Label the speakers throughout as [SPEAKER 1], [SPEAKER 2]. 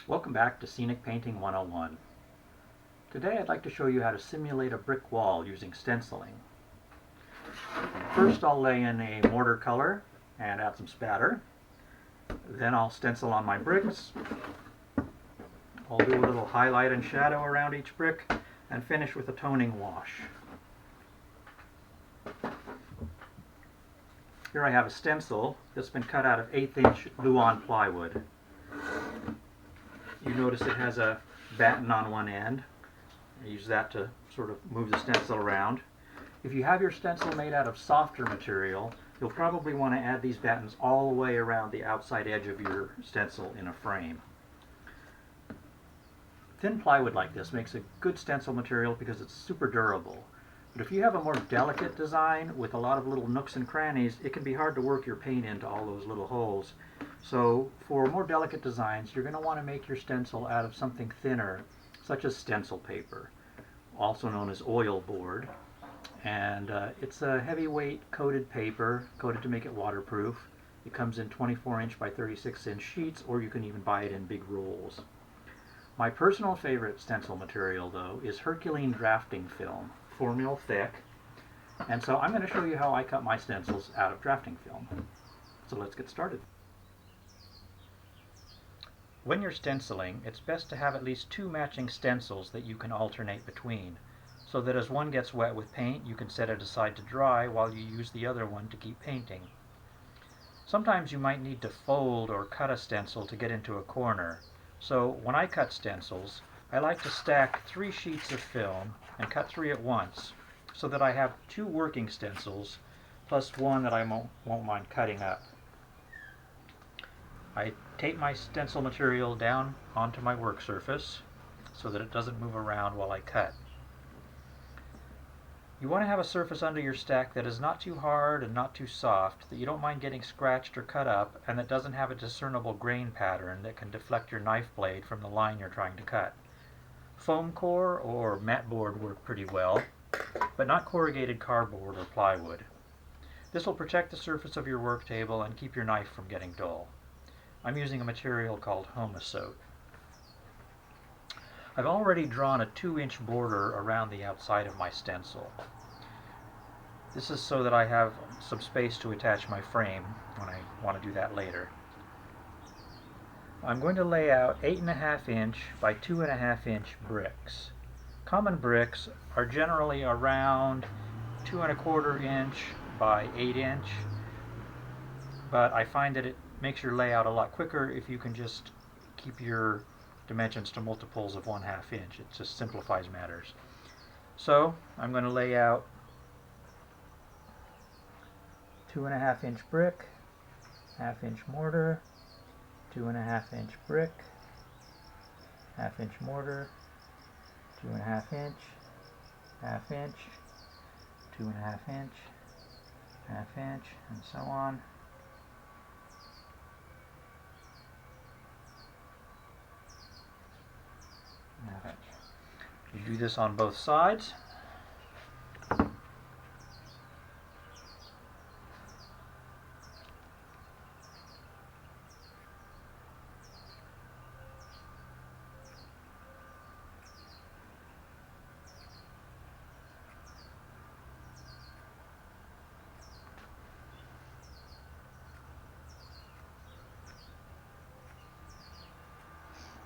[SPEAKER 1] Welcome back to Scenic Painting 101. Today I'd like to show you how to simulate a brick wall using stenciling. First I'll lay in a mortar color and add some spatter. Then I'll stencil on my bricks. I'll do a little highlight and shadow around each brick and finish with a toning wash. Here I have a stencil that's been cut out of 1/8" Luan plywood. You notice it has a batten on one end. I use that to sort of move the stencil around. If you have your stencil made out of softer material, you'll probably want to add these battens all the way around the outside edge of your stencil in a frame. Thin plywood like this makes a good stencil material because it's super durable. But if you have a more delicate design with a lot of little nooks and crannies, it can be hard to work your paint into all those little holes. So for more delicate designs, you're going to want to make your stencil out of something thinner, such as stencil paper, also known as oil board. And it's a heavyweight coated paper, coated to make it waterproof. It comes in 24" by 36" sheets, or you can even buy it in big rolls. My personal favorite stencil material, though, is Herculean drafting film, 4 mil thick. And so I'm going to show you how I cut my stencils out of drafting film. So let's get started. When you're stenciling, it's best to have at least 2 matching stencils that you can alternate between, so that as one gets wet with paint, you can set it aside to dry while you use the other one to keep painting. Sometimes you might need to fold or cut a stencil to get into a corner. So when I cut stencils, I like to stack 3 sheets of film and cut 3 at once, so that I have 2 working stencils plus one that I won't mind cutting up. I tape my stencil material down onto my work surface so that it doesn't move around while I cut. You want to have a surface under your stack that is not too hard and not too soft, that you don't mind getting scratched or cut up, and that doesn't have a discernible grain pattern that can deflect your knife blade from the line you're trying to cut. Foam core or mat board work pretty well, but not corrugated cardboard or plywood. This will protect the surface of your work table and keep your knife from getting dull. I'm using a material called Homosote. I've already drawn a 2" border around the outside of my stencil. This is so that I have some space to attach my frame when I want to do that later. I'm going to lay out 8½ by 2½ bricks. Common bricks are generally around 2¼ by 8", but I find that it makes your layout a lot quicker if you can just keep your dimensions to multiples of 1/2". It just simplifies matters. So I'm going to lay out 2½ brick, 1/2 mortar, 2½ brick, 1/2 mortar, 2½ 1/2", 2½ 1/2", and so on. You do this on both sides.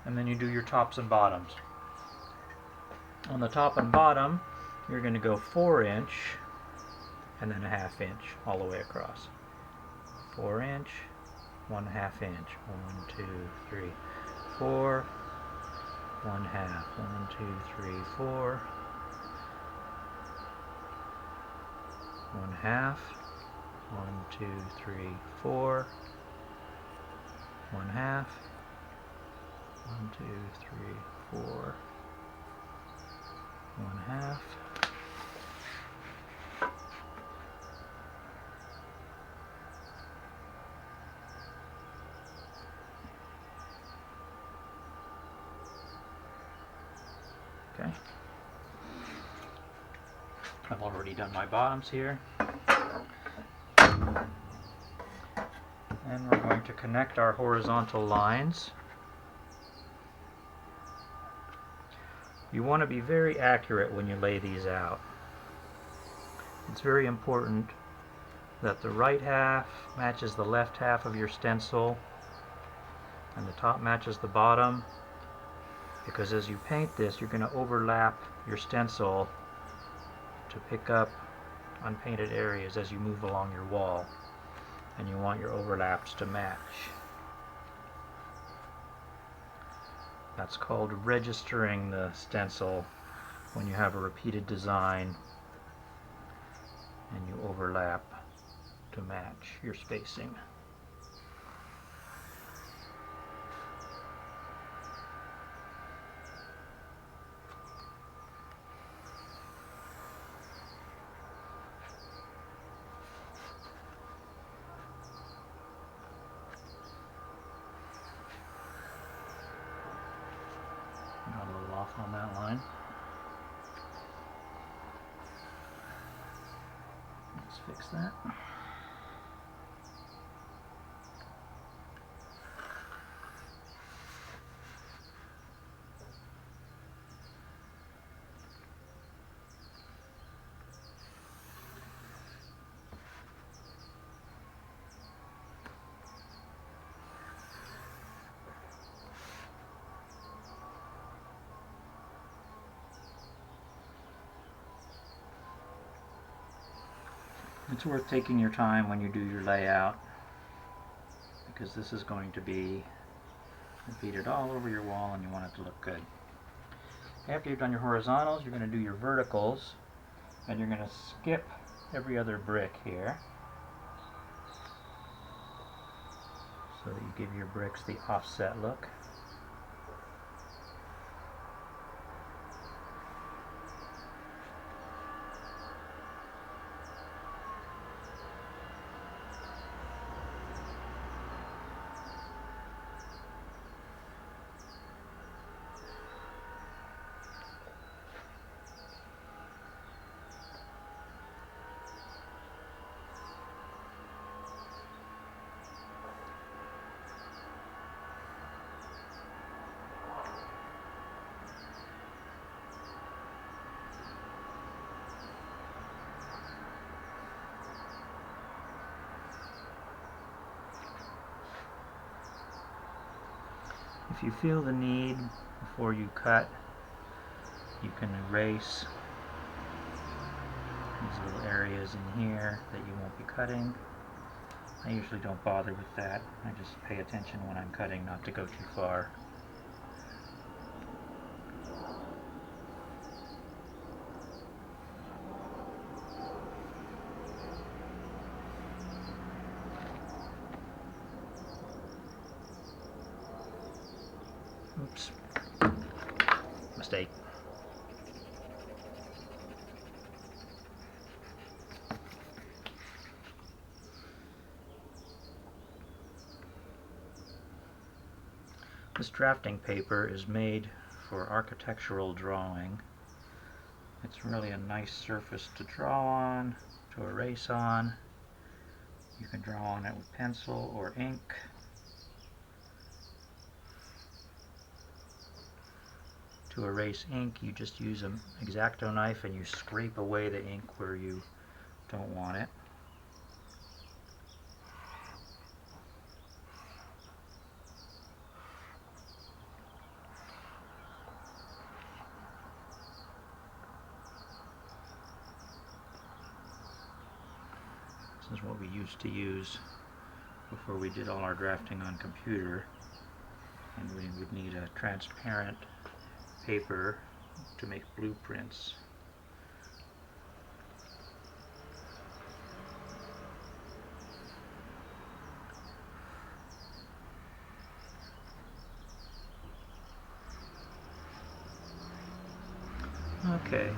[SPEAKER 1] And then you do your tops and bottoms. On the top and bottom, you're going to go 4" and then 1/2" all the way across. 4", 1/2". 1, 2, 3, 4. 1/2. 1, 2, 3, 4. 1/2. 1, 2, 3, 4. 1/2. 1, 2, 3, 4. 1/2. Okay. I've already done my bottoms here. And we're going to connect our horizontal lines. You want to be very accurate when you lay these out. It's very important that the right half matches the left half of your stencil and the top matches the bottom, because as you paint this you're going to overlap your stencil to pick up unpainted areas as you move along your wall, and you want your overlaps to match. That's called registering the stencil when you have a repeated design and you overlap to match your spacing. Got a little off on that line. Let's fix that. It's worth taking your time when you do your layout, because this is going to be repeated all over your wall and you want it to look good. After you've done your horizontals, you're going to do your verticals, and you're going to skip every other brick here so that you give your bricks the offset look. If you feel the need before you cut, you can erase these little areas in here that you won't be cutting. I usually don't bother with that. I just pay attention when I'm cutting not to go too far. Oops. Mistake. This drafting paper is made for architectural drawing. It's really a nice surface to draw on, to erase on. You can draw on it with pencil or ink. To erase ink, you just use an X-Acto knife and you scrape away the ink where you don't want it. This is what we used to use before we did all our drafting on computer, and we would need a transparent paper to make blueprints. Okay,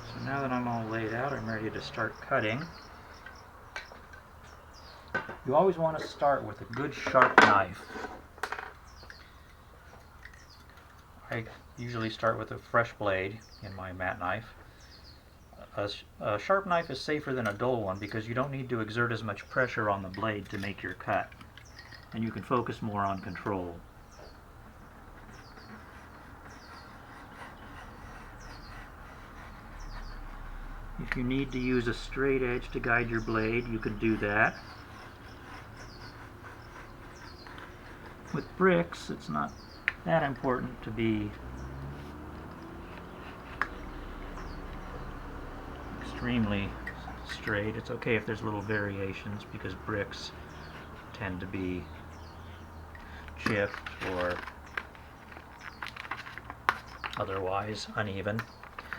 [SPEAKER 1] so now that I'm all laid out, I'm ready to start cutting. You always want to start with a good sharp knife. I usually start with a fresh blade in my mat knife. A sharp knife is safer than a dull one because you don't need to exert as much pressure on the blade to make your cut, and you can focus more on control. If you need to use a straight edge to guide your blade, you can do that. With bricks, it's not that important to be extremely straight. It's okay if there's little variations because bricks tend to be chipped or otherwise uneven.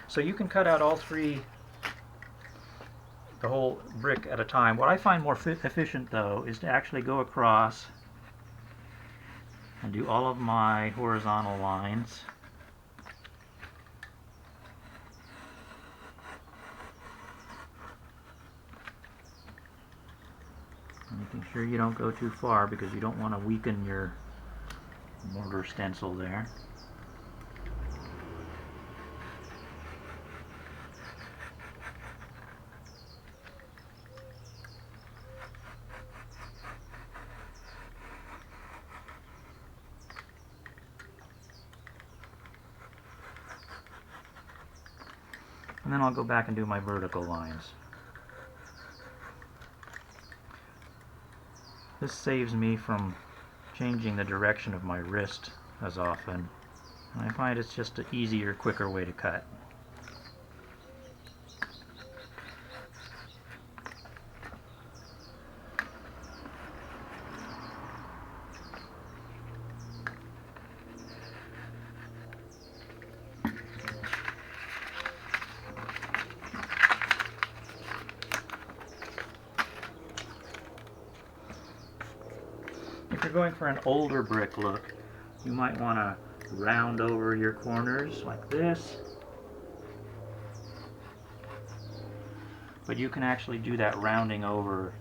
[SPEAKER 1] So you can cut out all three, the whole brick at a time. What I find more efficient though is to actually go across and do all of my horizontal lines. Making sure you don't go too far because you don't want to weaken your mortar stencil there. And then I'll go back and do my vertical lines. This saves me from changing the direction of my wrist as often. And I find it's just an easier, quicker way to cut. If you're going for an older brick look, you might want to round over your corners like this. But you can actually do that rounding over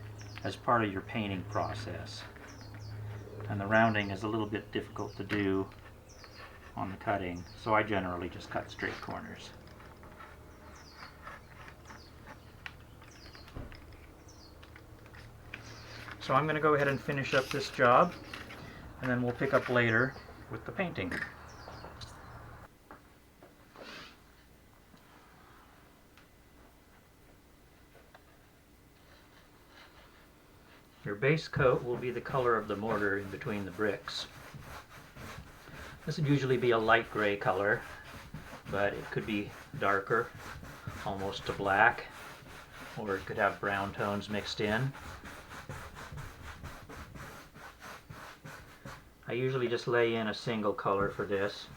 [SPEAKER 1] as part of your painting process. And the rounding is a little bit difficult to do on the cutting, so I generally just cut straight corners. So I'm going to go ahead and finish up this job, and then we'll pick up later with the painting. Your base coat will be the color of the mortar in between the bricks. This would usually be a light gray color, but it could be darker, almost to black, or it could have brown tones mixed in. I usually just lay in a single color for this,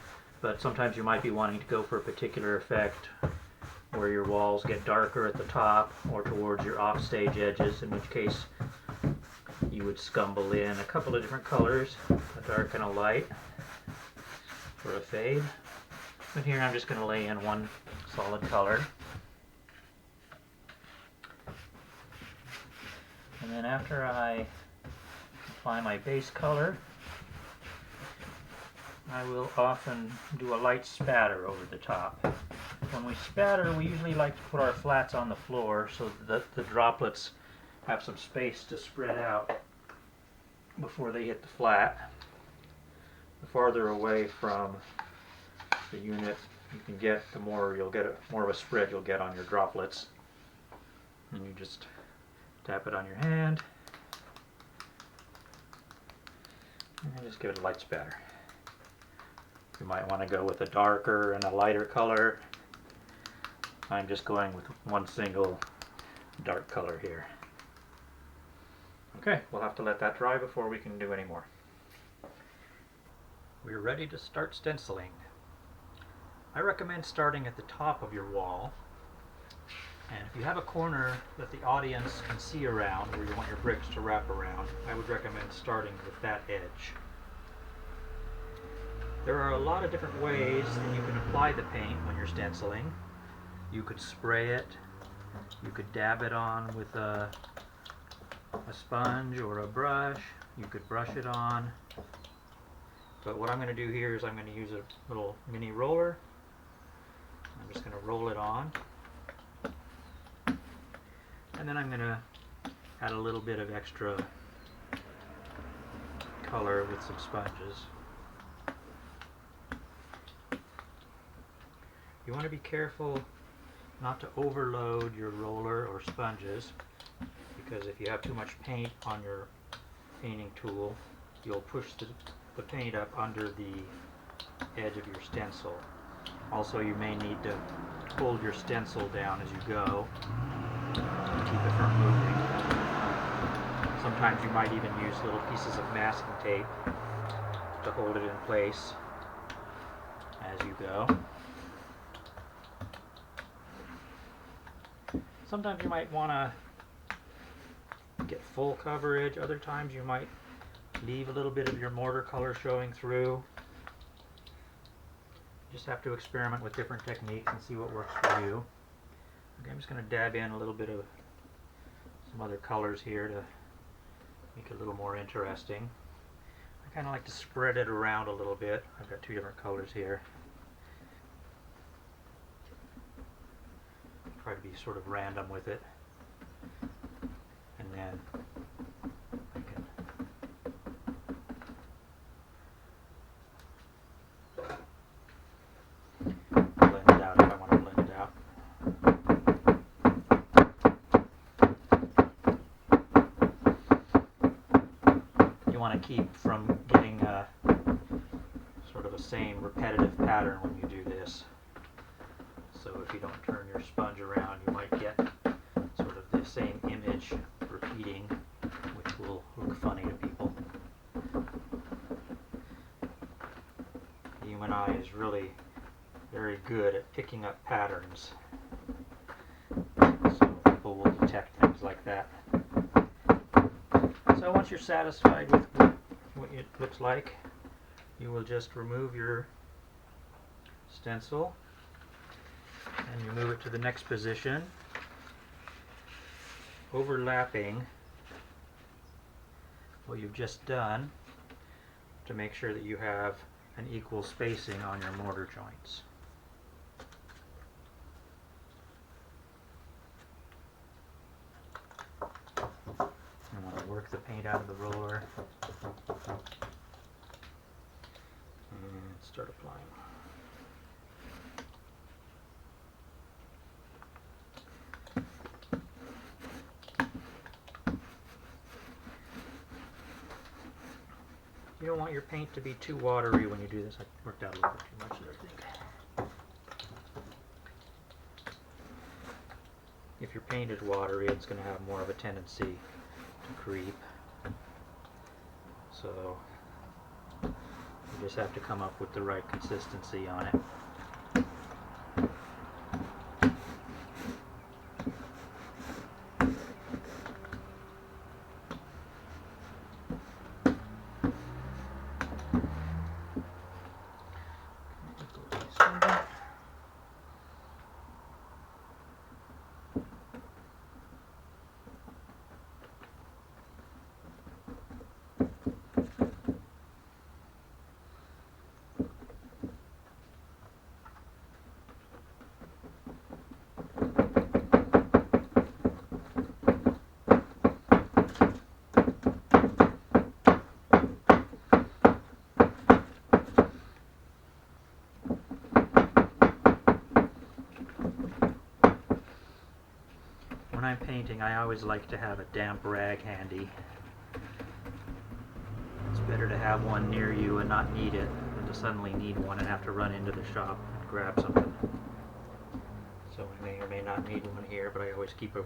[SPEAKER 1] but sometimes you might be wanting to go for a particular effect where your walls get darker at the top or towards your offstage edges, in which case you would scumble in a couple of different colors, a dark and a light, for a fade. But here I'm just going to lay in one solid color. And then after I apply my base color, I will often do a light spatter over the top. When we spatter, we usually like to put our flats on the floor so that the droplets have some space to spread out before they hit the flat. The farther away from the unit you can get, the more you'll get more of a spread you'll get on your droplets. And you just tap it on your hand and just give it a light spatter. You might want to go with a darker and a lighter color. I'm just going with one single dark color here. Okay, we'll have to let that dry before we can do any more. We're ready to start stenciling. I recommend starting at the top of your wall. And if you have a corner that the audience can see around, where you want your bricks to wrap around, I would recommend starting with that edge. There are a lot of different ways that you can apply the paint when you're stenciling. You could spray it, you could dab it on with a sponge or a brush, you could brush it on. But what I'm going to do here is I'm going to use a little mini roller. I'm just going to roll it on. And then I'm going to add a little bit of extra color with some sponges. You want to be careful not to overload your roller or sponges, because if you have too much paint on your painting tool, you'll push the paint up under the edge of your stencil. Also, you may need to hold your stencil down as you go to keep it from moving. Sometimes you might even use little pieces of masking tape to hold it in place as you go. Sometimes you might want to get full coverage. Other times you might leave a little bit of your mortar color showing through. Just have to experiment with different techniques and see what works for you. Okay, I'm just going to dab in a little bit of some other colors here to make it a little more interesting. I kind of like to spread it around a little bit. I've got two different colors here. Try to be sort of random with it. And then I can blend it out if I want to blend it out. You want to keep from getting sort of a same repetitive pattern when you do this. So if you don't turn your sponge around, you might get sort of the same image repeating, which will look funny to people. The human eye is really very good at picking up patterns, so people will detect things like that. So once you're satisfied with what it looks like, you will just remove your stencil and you move it to the next position, overlapping what you've just done to make sure that you have an equal spacing on your mortar joints. You want to work the paint out of the roller and start applying. You don't want your paint to be too watery when you do this. I worked out a little bit too much there, I think. If your paint is watery, it's going to have more of a tendency to creep. So you just have to come up with the right consistency on it. When I'm painting, I always like to have a damp rag handy. It's better to have one near you and not need it than to suddenly need one and have to run into the shop and grab something. So I may or may not need one here, but I always keep a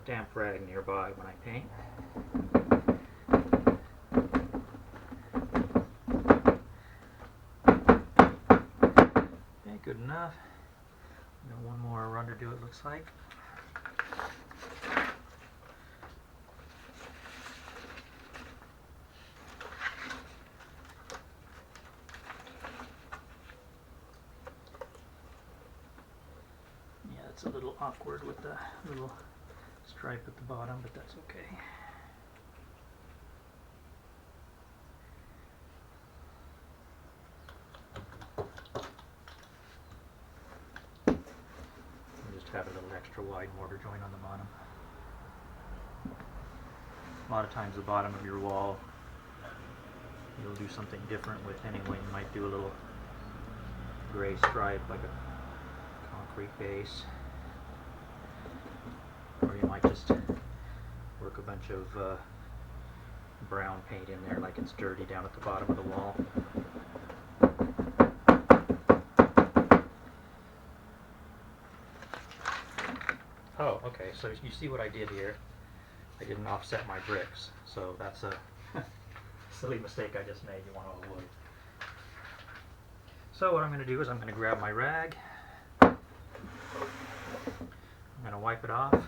[SPEAKER 1] damp rag nearby when I paint. Okay, good enough. Got one more run to do, it looks like. It's a little awkward with the little stripe at the bottom, but that's okay. I'll just have a little extra wide mortar joint on the bottom. A lot of times the bottom of your wall you'll do something different with anyway. You might do a little gray stripe like a concrete base. might just work a bunch of brown paint in there like it's dirty down at the bottom of the wall. Oh, okay, so you see what I did here. I didn't offset my bricks, so that's a silly mistake I just made you want to avoid. So what I'm going to do is I'm going to grab my rag, I'm going to wipe it off.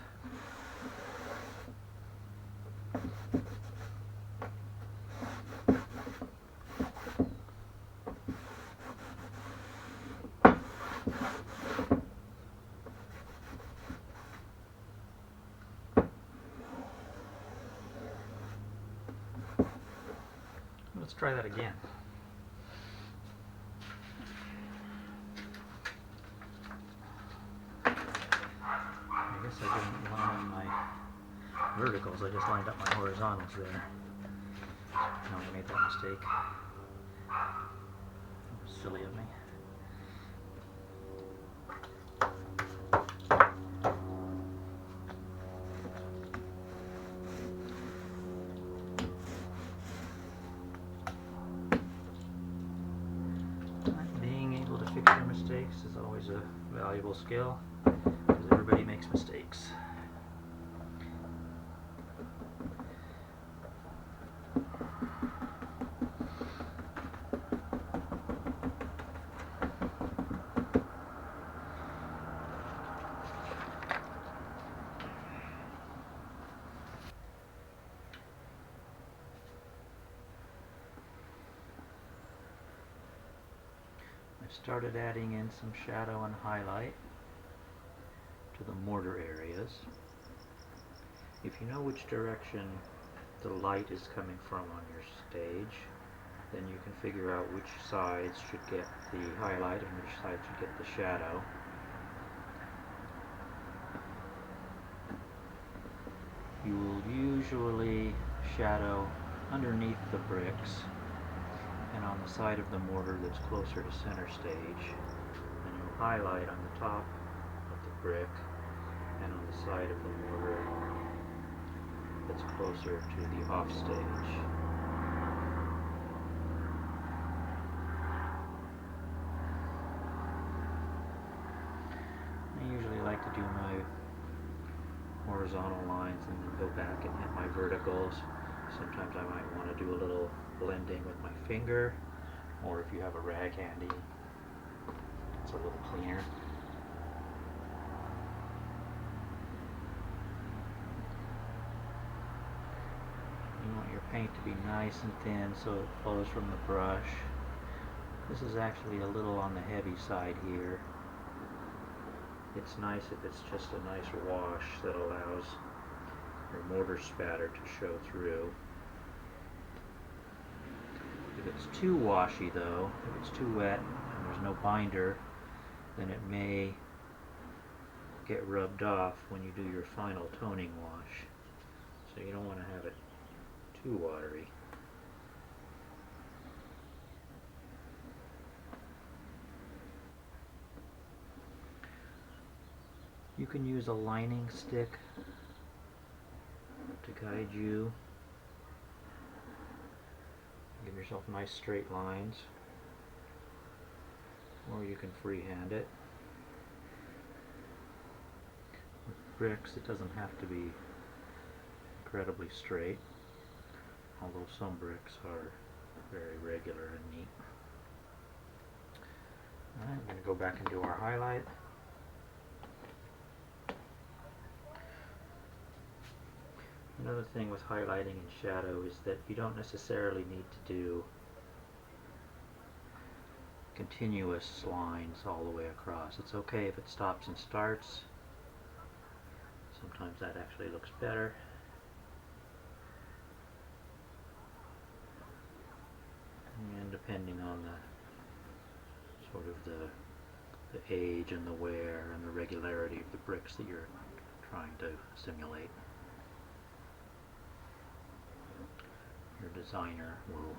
[SPEAKER 1] Let's try that again. I guess I didn't line up my verticals, I just lined up my horizontals there. No, I made that mistake. That was silly of me. Fix your mistakes is always a valuable skill, because everybody makes mistakes. I started adding in some shadow and highlight to the mortar areas. If you know which direction the light is coming from on your stage, then you can figure out which sides should get the highlight and which sides should get the shadow. You will usually shadow underneath the bricks and on the side of the mortar that's closer to center stage, and you'll highlight on the top of the brick and on the side of the mortar that's closer to the off stage. I usually like to do my horizontal lines and then go back and hit my verticals. Sometimes I might want to do a little blending with my finger, or if you have a rag handy, it's a little cleaner. You want your paint to be nice and thin so it flows from the brush. This is actually a little on the heavy side here. It's nice if it's just a nice wash that allows your mortar spatter to show through. If it's too washy though, if it's too wet and there's no binder, then it may get rubbed off when you do your final toning wash. So you don't want to have it too watery. You can use a lining stick to guide you. Give yourself nice straight lines, or you can freehand it. With bricks, it doesn't have to be incredibly straight, although some bricks are very regular and neat. Alright, I'm going to go back and do our highlight. Another thing with highlighting and shadow is that you don't necessarily need to do continuous lines all the way across. It's okay if it stops and starts. Sometimes that actually looks better. And depending on the sort of the age and the wear and the regularity of the bricks that you're trying to simulate. Your designer will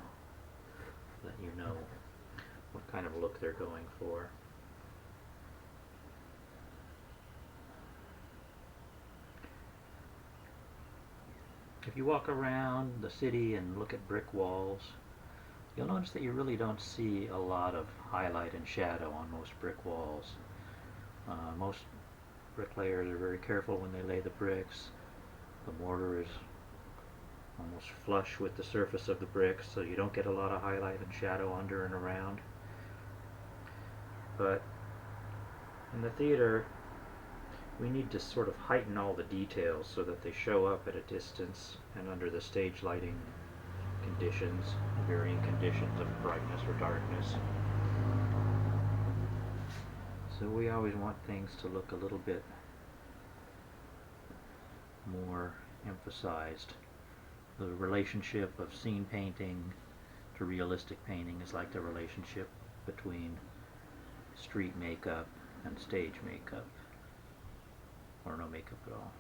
[SPEAKER 1] let you know what kind of look they're going for. If you walk around the city and look at brick walls, you'll notice that you really don't see a lot of highlight and shadow on most brick walls. Most bricklayers are very careful when they lay the bricks. The mortar is almost flush with the surface of the bricks, so you don't get a lot of highlight and shadow under and around. But in the theater, we need to sort of heighten all the details so that they show up at a distance and under the stage lighting conditions, varying conditions of brightness or darkness. So we always want things to look a little bit more emphasized. The relationship of scene painting to realistic painting is like the relationship between street makeup and stage makeup, or no makeup at all.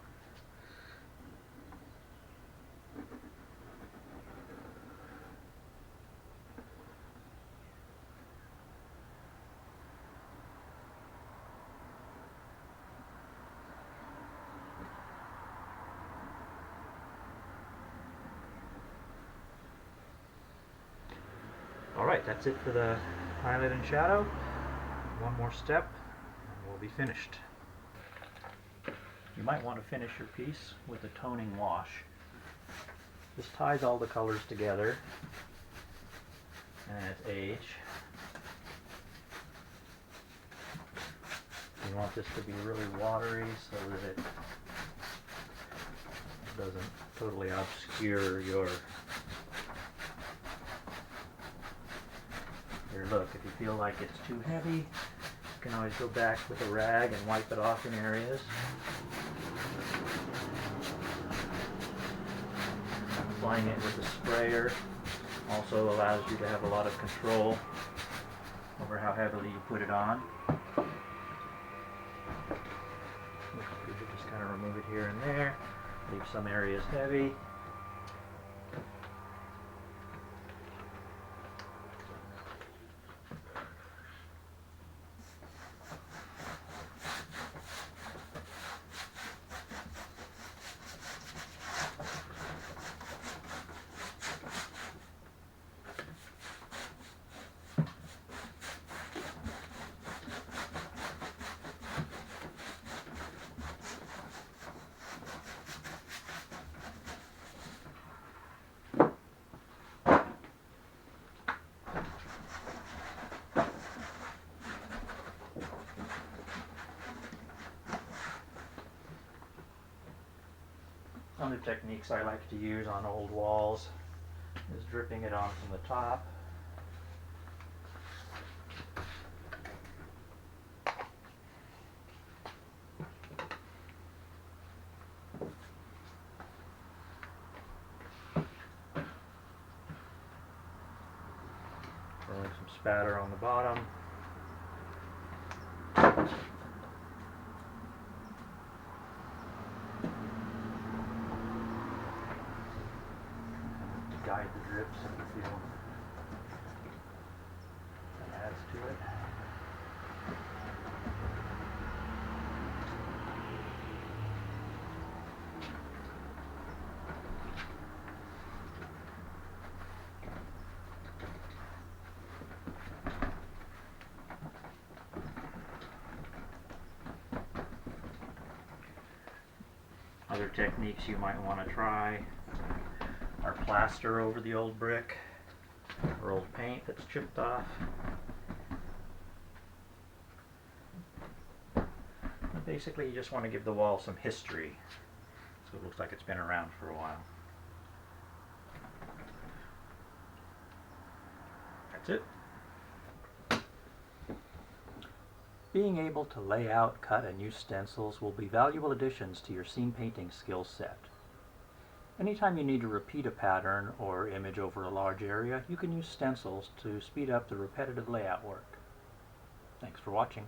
[SPEAKER 1] Alright, that's it for the highlight and shadow. One more step and we'll be finished. You might want to finish your piece with a toning wash. This ties all the colors together and its age. You want this to be really watery so that it doesn't totally obscure your look. If you feel like it's too heavy, you can always go back with a rag and wipe it off in areas. Applying it with a sprayer also allows you to have a lot of control over how heavily you put it on. You can just kind of remove it here and there, leave some areas heavy. Other techniques I like to use on old walls is dripping it on from the top. Throwing some spatter on the bottom. Guide the drips if you feel that adds to it. Other techniques you might want to try are plaster over the old brick or old paint that's chipped off. And basically you just want to give the wall some history so it looks like it's been around for a while. That's it. Being able to lay out, cut, and use stencils will be valuable additions to your scene painting skill set. Anytime you need to repeat a pattern or image over a large area, you can use stencils to speed up the repetitive layout work. Thanks for watching.